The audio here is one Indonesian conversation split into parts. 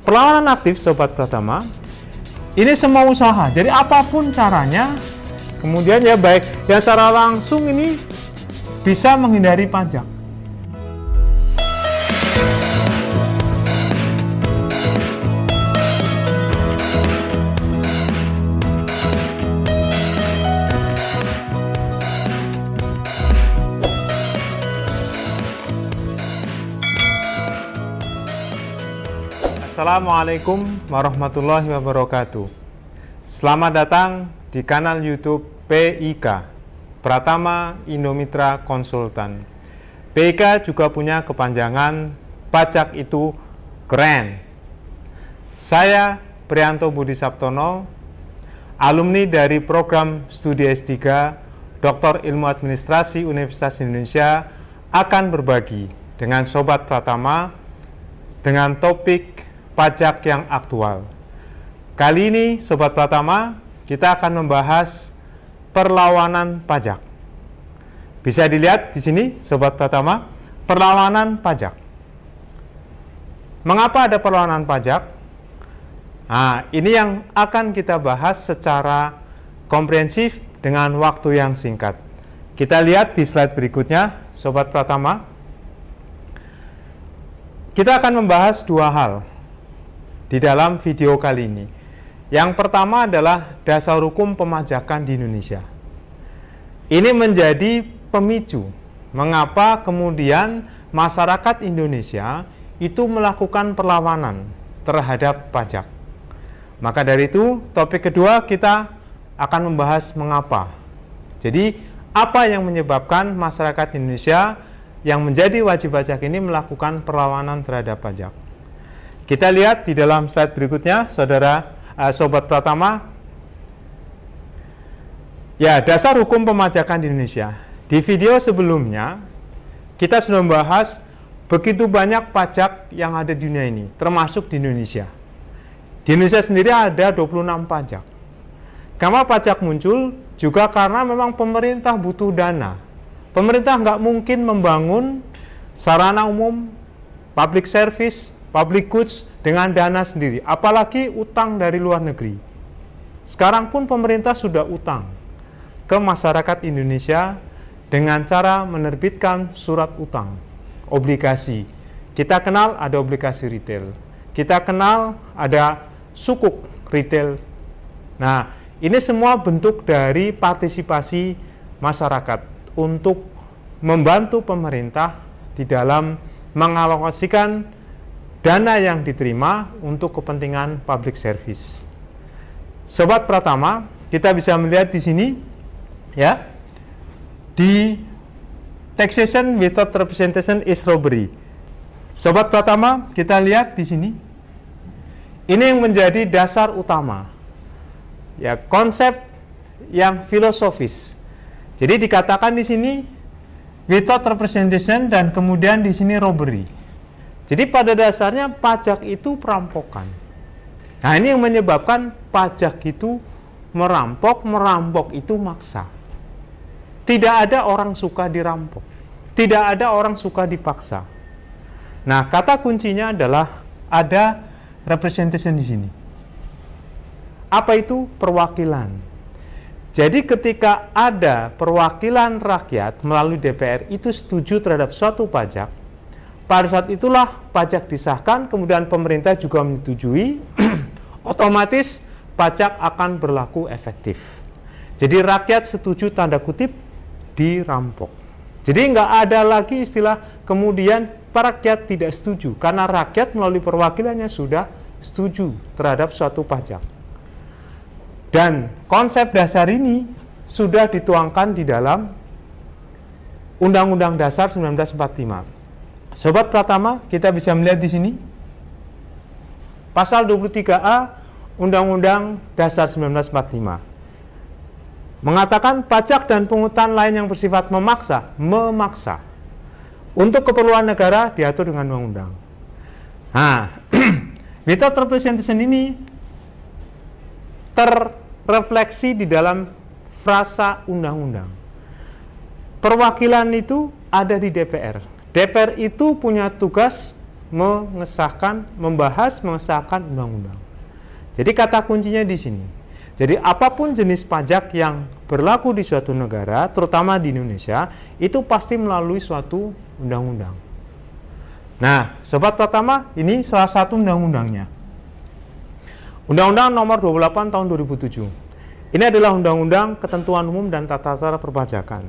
Perlawanan aktif Sobat Pratama, ini semua usaha, jadi apapun caranya, kemudian ya baik yang secara langsung ini bisa menghindari pajak. Assalamualaikum warahmatullahi wabarakatuh. Selamat datang di kanal YouTube PIK, Pratama Indomitra Konsultan. PIK juga punya kepanjangan pajak itu keren. Saya Priyanto Budi Saptono, alumni dari program studi S3 Dr. Ilmu Administrasi Universitas Indonesia, akan berbagi dengan Sobat Pratama dengan topik pajak yang aktual. Kali ini Sobat Pratama, kita akan membahas perlawanan pajak. Bisa dilihat di sini Sobat Pratama, perlawanan pajak. Mengapa ada perlawanan pajak? Nah, ini yang akan kita bahas secara komprehensif dengan waktu yang singkat. Kita lihat di slide berikutnya, Sobat Pratama. Kita akan membahas dua hal di dalam video kali ini. Yang pertama adalah dasar hukum pemajakan di Indonesia. Ini menjadi pemicu mengapa kemudian masyarakat Indonesia itu melakukan perlawanan terhadap pajak. Maka dari itu, topik kedua kita akan membahas mengapa. Jadi, apa yang menyebabkan masyarakat Indonesia yang menjadi wajib pajak ini melakukan perlawanan terhadap pajak. Kita lihat di dalam slide berikutnya, Sobat Pratama. Ya, dasar hukum pemajakan di Indonesia. Di video sebelumnya, kita sudah membahas begitu banyak pajak yang ada di dunia ini, termasuk di Indonesia. Di Indonesia sendiri ada 26 pajak. Kenapa pajak muncul? Juga karena memang pemerintah butuh dana. Pemerintah nggak mungkin membangun sarana umum, public service, public goods dengan dana sendiri, apalagi utang dari luar negeri. Sekarang pun pemerintah sudah utang ke masyarakat Indonesia dengan cara menerbitkan surat utang, obligasi. Kita kenal ada obligasi retail, kita kenal ada sukuk retail. Nah, ini semua bentuk dari partisipasi masyarakat untuk membantu pemerintah di dalam mengalokasikan dana yang diterima untuk kepentingan public service. Sobat Pratama, kita bisa melihat di sini, ya, di taxation without representation is robbery. Sobat Pratama, kita lihat di sini. Ini yang menjadi dasar utama, ya, konsep yang filosofis. Jadi dikatakan di sini without representation dan kemudian di sini robbery. Jadi pada dasarnya pajak itu perampokan. Nah, ini yang menyebabkan pajak itu merampok itu maksa. Tidak ada orang suka dirampok. Tidak ada orang suka dipaksa. Nah, kata kuncinya adalah ada representation di sini. Apa itu? Perwakilan. Jadi ketika ada perwakilan rakyat melalui DPR itu setuju terhadap suatu pajak, pada saat itulah pajak disahkan, kemudian pemerintah juga menyetujui, otomatis pajak akan berlaku efektif. Jadi rakyat setuju tanda kutip dirampok. Jadi nggak ada lagi istilah kemudian rakyat tidak setuju, karena rakyat melalui perwakilannya sudah setuju terhadap suatu pajak. Dan konsep dasar ini sudah dituangkan di dalam Undang-Undang Dasar 1945. Sobat Pratama, kita bisa melihat di sini pasal 23A Undang-Undang Dasar 1945 mengatakan pajak dan pungutan lain yang bersifat memaksa untuk keperluan negara diatur dengan undang-undang. Nah, without representation ini terrefleksi di dalam frasa undang-undang. Perwakilan itu ada di DPR. DPR itu punya tugas membahas mengesahkan undang-undang. Jadi kata kuncinya di sini. Jadi apapun jenis pajak yang berlaku di suatu negara, terutama di Indonesia, itu pasti melalui suatu undang-undang. Nah, Sobat Pratama, ini salah satu undang-undangnya. Undang-Undang Nomor 28 Tahun 2007. Ini adalah Undang-Undang Ketentuan Umum dan Tata Cara Perpajakan.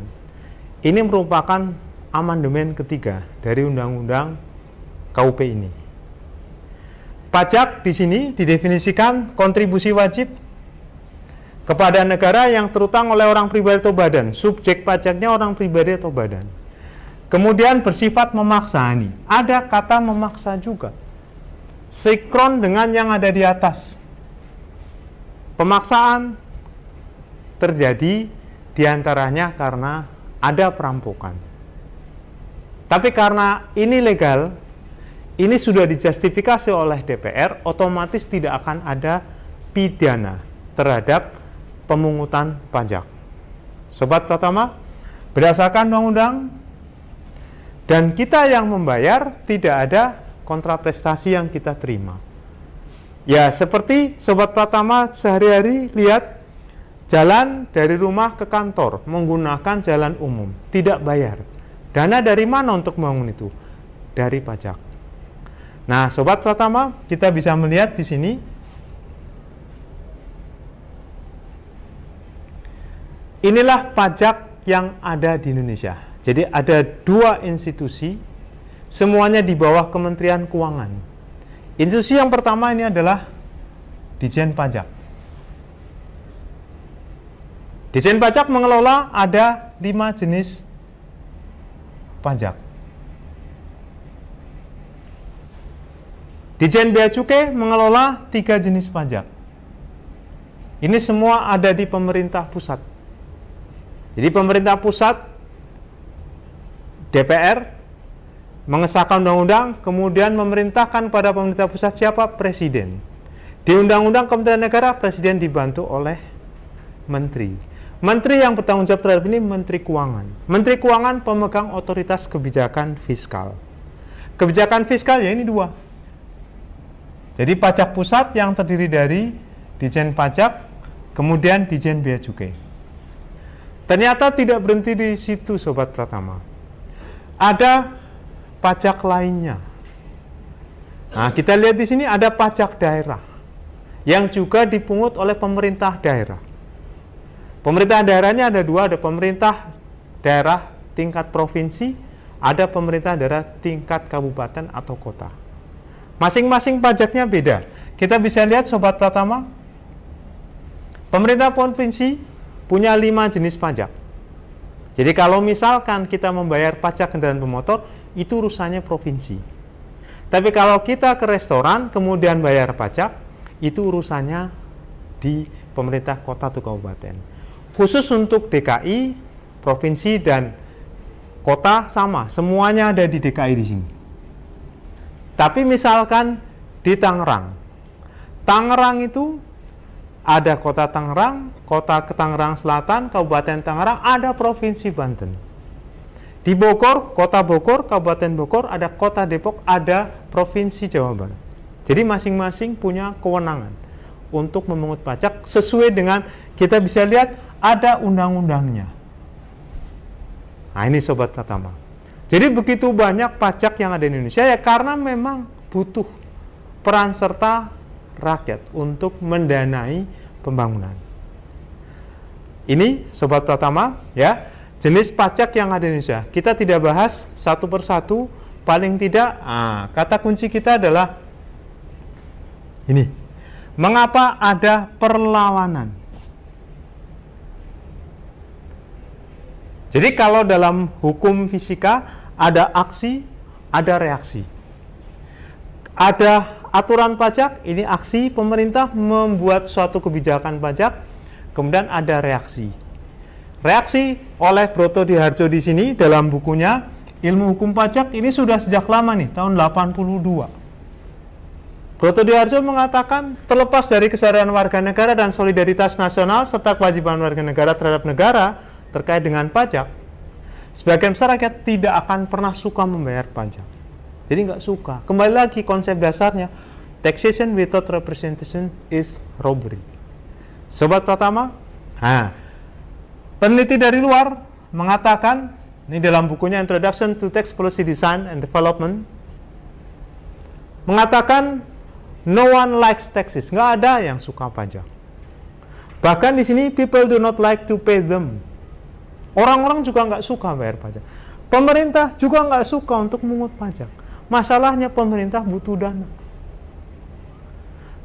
Ini merupakan amandemen ketiga dari Undang-Undang KUP ini. Pajak di sini didefinisikan kontribusi wajib kepada negara yang terutang oleh orang pribadi atau badan. Subjek pajaknya orang pribadi atau badan. Kemudian bersifat memaksa nih. Ada kata memaksa juga. Sinkron dengan yang ada di atas. Pemaksaan terjadi diantaranya karena ada perampokan. Tapi karena ini legal, ini sudah dijustifikasi oleh DPR, otomatis tidak akan ada pidana terhadap pemungutan pajak. Sobat Pratama, berdasarkan undang-undang dan kita yang membayar, tidak ada kontraprestasi yang kita terima. Ya, seperti Sobat Pratama sehari-hari lihat jalan dari rumah ke kantor menggunakan jalan umum, tidak bayar. Dana dari mana untuk membangun itu? Dari pajak. Nah, Sobat Pratama, kita bisa melihat di sini inilah pajak yang ada di Indonesia. Jadi ada dua institusi, semuanya di bawah Kementerian Keuangan. Institusi yang pertama ini adalah Ditjen Pajak. Ditjen Pajak mengelola ada 5 jenis pajak. Ditjen Bea Cukai mengelola 3 jenis pajak. Ini semua ada di pemerintah pusat. Jadi pemerintah pusat, DPR, mengesahkan undang-undang, kemudian memerintahkan pada pemerintah pusat siapa? Presiden. Di Undang-Undang Kementerian Negara, Presiden dibantu oleh Menteri. Menteri yang bertanggung jawab terhadap ini Menteri Keuangan. Menteri Keuangan pemegang otoritas kebijakan fiskal. Kebijakan fiskal ya ini 2. Jadi pajak pusat yang terdiri dari Ditjen Pajak, kemudian Ditjen Bea Cukai. Ternyata tidak berhenti di situ, Sobat Pratama. Ada pajak lainnya. Nah, kita lihat di sini ada pajak daerah yang juga dipungut oleh pemerintah daerah. Pemerintah daerahnya ada 2, ada pemerintah daerah tingkat provinsi, ada pemerintah daerah tingkat kabupaten atau kota. Masing-masing pajaknya beda. Kita bisa lihat, Sobat Pratama, pemerintah provinsi punya 5 jenis pajak. Jadi kalau misalkan kita membayar pajak kendaraan bermotor, itu urusannya provinsi. Tapi kalau kita ke restoran, kemudian bayar pajak, itu urusannya di pemerintah kota atau kabupaten. Khusus untuk DKI, provinsi, dan kota sama, semuanya ada di DKI di sini. Tapi misalkan di Tangerang, Tangerang itu ada kota Tangerang, kota Tangerang Selatan, Kabupaten Tangerang, ada Provinsi Banten. Di Bogor, kota Bogor, Kabupaten Bogor, ada kota Depok, ada Provinsi Jawa Barat. Jadi masing-masing punya kewenangan untuk memungut pajak sesuai dengan, kita bisa lihat ada undang-undangnya. Nah ini Sobat Pratama. Jadi begitu banyak pajak yang ada di Indonesia ya karena memang butuh peran serta rakyat untuk mendanai pembangunan. Ini Sobat Pratama ya, jenis pajak yang ada di Indonesia. Kita tidak bahas satu persatu, paling tidak kata kunci kita adalah ini. Mengapa ada perlawanan? Jadi kalau dalam hukum fisika ada aksi, ada reaksi. Ada aturan pajak, ini aksi pemerintah membuat suatu kebijakan pajak, kemudian ada reaksi. Reaksi oleh Broto Diharjo di sini dalam bukunya Ilmu Hukum Pajak ini sudah sejak lama nih, tahun 82. Broto Diharjo mengatakan terlepas dari kesadaran warga negara dan solidaritas nasional serta kewajiban warga negara terhadap negara terkait dengan pajak, sebagian besar rakyat tidak akan pernah suka membayar pajak. Jadi nggak suka. Kembali lagi konsep dasarnya, taxation without representation is robbery. Sobat Pratama, peneliti dari luar mengatakan, ini dalam bukunya Introduction to Tax Policy Design and Development, mengatakan no one likes taxes, nggak ada yang suka pajak. Bahkan di sini people do not like to pay them. Orang-orang juga nggak suka bayar pajak. Pemerintah juga nggak suka untuk mengut pajak. Masalahnya pemerintah butuh dana.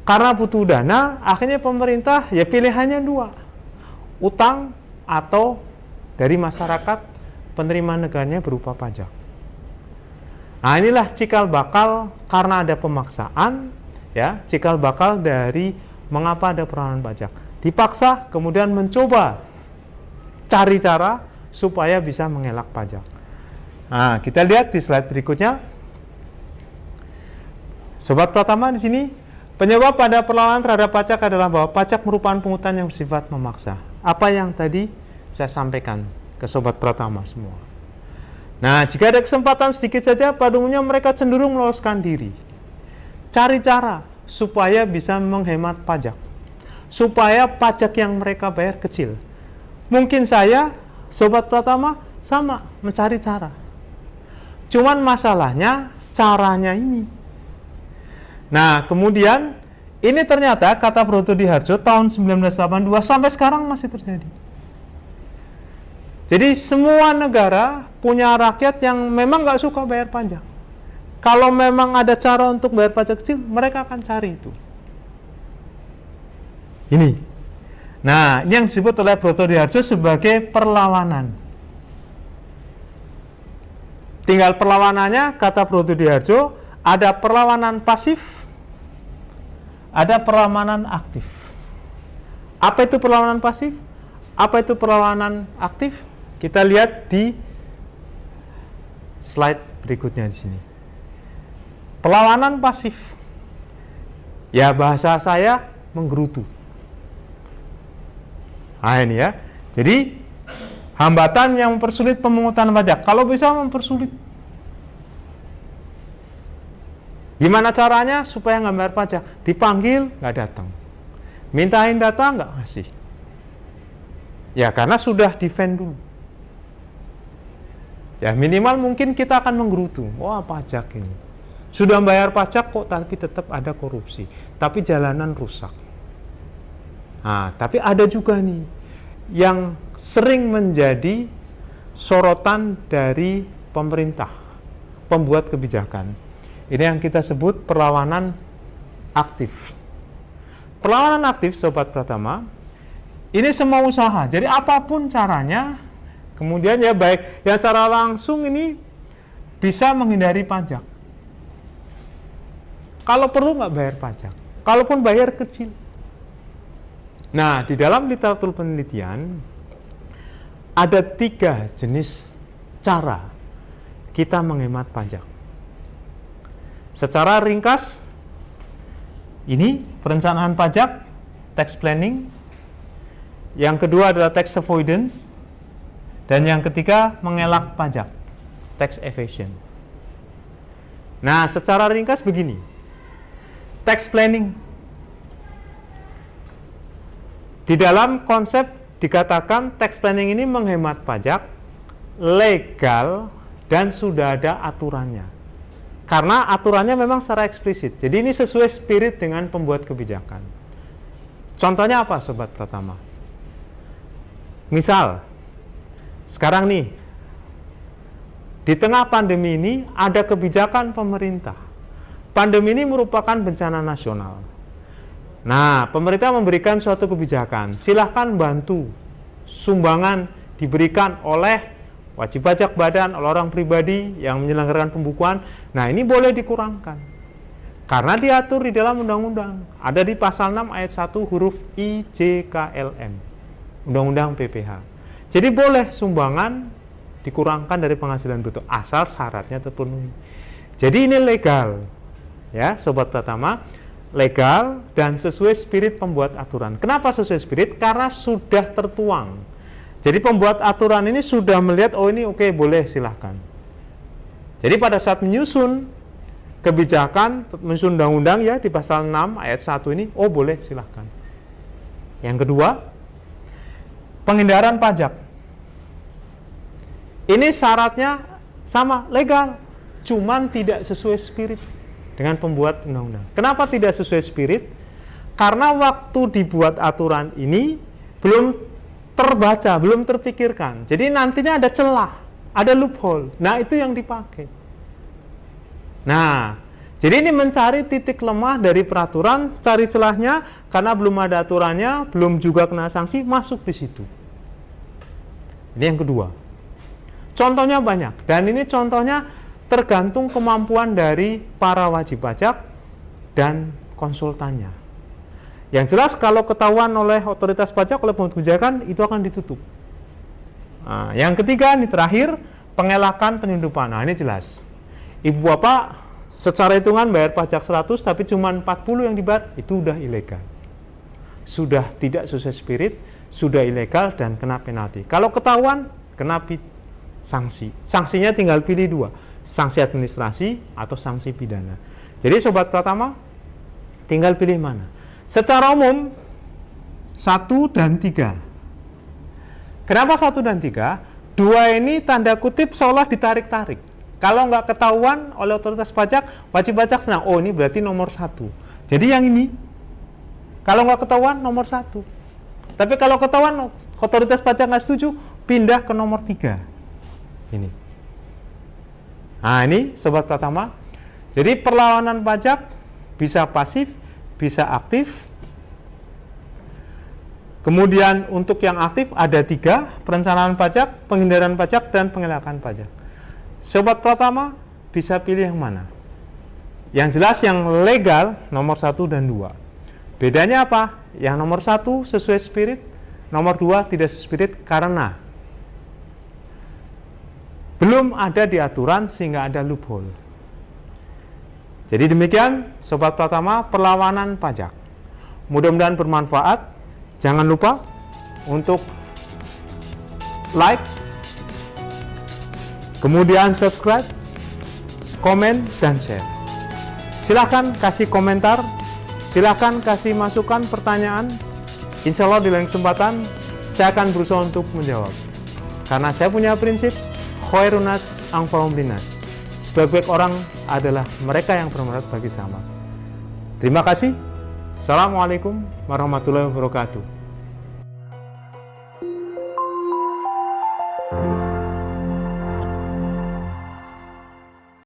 Karena butuh dana, akhirnya pemerintah ya pilihannya dua. Utang atau dari masyarakat penerimaan negaranya berupa pajak. Nah, inilah cikal bakal karena ada pemaksaan, ya, cikal bakal dari mengapa ada perlawanan pajak. Dipaksa, kemudian mencoba cari cara supaya bisa mengelak pajak. Nah, kita lihat di slide berikutnya. Sobat Pratama, di sini penyebab pada perlawanan terhadap pajak adalah bahwa pajak merupakan pungutan yang bersifat memaksa. Apa yang tadi saya sampaikan ke Sobat Pratama semua. Nah, jika ada kesempatan sedikit saja, pada umumnya mereka cenderung meloloskan diri. Cari cara supaya bisa menghemat pajak. Supaya pajak yang mereka bayar kecil. Mungkin saya, Sobat Pratama, sama mencari cara. Cuman masalahnya, caranya ini. Nah, kemudian ini ternyata kata Broto Diharjo tahun 1982 sampai sekarang masih terjadi. Jadi semua negara punya rakyat yang memang nggak suka bayar pajak. Kalau memang ada cara untuk bayar pajak kecil, mereka akan cari itu. Ini. Nah, ini yang disebut oleh Broto Diharjo sebagai perlawanan. Tinggal perlawanannya, kata Broto Diharjo, ada perlawanan pasif, ada perlawanan aktif. Apa itu perlawanan pasif? Apa itu perlawanan aktif? Kita lihat di slide berikutnya di sini. Perlawanan pasif, ya bahasa saya menggerutu. Nah ini ya. Jadi hambatan yang mempersulit pemungutan pajak. Kalau bisa mempersulit. Gimana caranya supaya nggak bayar pajak? Dipanggil, nggak datang. Mintain data, nggak ngasih. Ya, karena sudah defend dulu. Ya, minimal mungkin kita akan menggerutu. Wah, pajak ini. Sudah bayar pajak kok, tapi tetap ada korupsi. Tapi jalanan rusak. Nah, tapi ada juga nih, yang sering menjadi sorotan dari pemerintah, pembuat kebijakan. Ini yang kita sebut perlawanan aktif. Perlawanan aktif, Sobat Pratama, ini semua usaha. Jadi apapun caranya, kemudian ya baik yang secara langsung ini bisa menghindari pajak. Kalau perlu nggak bayar pajak. Kalaupun bayar kecil. Nah, di dalam literatur penelitian ada 3 jenis cara kita menghemat pajak. Secara ringkas, ini perencanaan pajak, tax planning. Yang kedua adalah tax avoidance. Dan yang ketiga, mengelak pajak, tax evasion. Nah, secara ringkas begini. Tax planning. Di dalam konsep dikatakan tax planning ini menghemat pajak, legal, dan sudah ada aturannya. Karena aturannya memang secara eksplisit. Jadi ini sesuai spirit dengan pembuat kebijakan. Contohnya apa, Sobat Pratama? Misal, sekarang nih, di tengah pandemi ini ada kebijakan pemerintah. Pandemi ini merupakan bencana nasional. Nah, pemerintah memberikan suatu kebijakan. Silahkan bantu. Sumbangan diberikan oleh wajib pajak badan, oleh orang pribadi yang menyelenggarakan pembukuan. Nah, ini boleh dikurangkan. Karena diatur di dalam undang-undang. Ada di pasal 6 ayat 1 huruf I, J, K, L, M. Undang-undang PPH. Jadi boleh sumbangan dikurangkan dari penghasilan bruto asal syaratnya terpenuhi. Jadi ini legal. Ya, Sobat Pratama, legal dan sesuai spirit pembuat aturan. Kenapa sesuai spirit? Karena sudah tertuang. Jadi pembuat aturan ini sudah melihat, oh ini oke, boleh, silahkan. Jadi pada saat menyusun kebijakan menyusun undang-undang ya di pasal 6 ayat 1 ini, oh boleh silahkan. Yang kedua, penghindaran pajak. Ini syaratnya sama, legal, cuman tidak sesuai spirit dengan pembuat undang-undang. Kenapa tidak sesuai spirit? Karena waktu dibuat aturan ini belum terbaca, belum terpikirkan. Jadi nantinya ada celah, ada loophole. Nah, itu yang dipakai. Nah, jadi ini mencari titik lemah dari peraturan, cari celahnya, karena belum ada aturannya, belum juga kena sanksi, masuk di situ. Ini yang kedua. Contohnya banyak, dan ini contohnya tergantung kemampuan dari para wajib pajak dan konsultannya. Yang jelas kalau ketahuan oleh otoritas pajak, oleh pembuat kebijakan, itu akan ditutup. Nah, yang ketiga, ini terakhir, pengelakan penyelundupan. Nah, ini jelas. Ibu bapak secara hitungan bayar pajak 100 tapi cuma 40 yang dibayar, itu udah ilegal. Sudah tidak sesuai spirit, sudah ilegal dan kena penalti. Kalau ketahuan, kena sanksi. Sanksinya tinggal pilih dua, sanksi administrasi atau sanksi pidana. Jadi Sobat Pratama, tinggal pilih mana. Secara umum, 1 dan 3. Kenapa 1 dan 3? 2 ini tanda kutip seolah ditarik-tarik. Kalau nggak ketahuan oleh otoritas pajak, wajib pajak senang. Oh, ini berarti nomor 1. Jadi yang ini, kalau nggak ketahuan, nomor 1. Tapi kalau ketahuan, otoritas pajak nggak setuju, pindah ke nomor 3. Ini. Nah, ini Sobat Pratama. Jadi perlawanan pajak bisa pasif, bisa aktif. Kemudian untuk yang aktif ada 3, perencanaan pajak, penghindaran pajak, dan pengelakan pajak. Sobat Pratama bisa pilih yang mana? Yang jelas yang legal nomor 1 dan 2. Bedanya apa? Yang nomor 1 sesuai spirit, nomor 2 tidak sesuai spirit karena belum ada di aturan sehingga ada loophole. Jadi demikian Sobat Pratama perlawanan pajak. Mudah-mudahan bermanfaat. Jangan lupa untuk like, kemudian subscribe, komen, dan share. Silahkan kasih komentar, silahkan kasih masukan, pertanyaan. Insya Allah di lain kesempatan saya akan berusaha untuk menjawab. Karena saya punya prinsip, khairunas anfa'uhum linnas. Sebaik-baik orang adalah mereka yang bermanfaat bagi sama. Terima kasih. Assalamualaikum warahmatullahi wabarakatuh.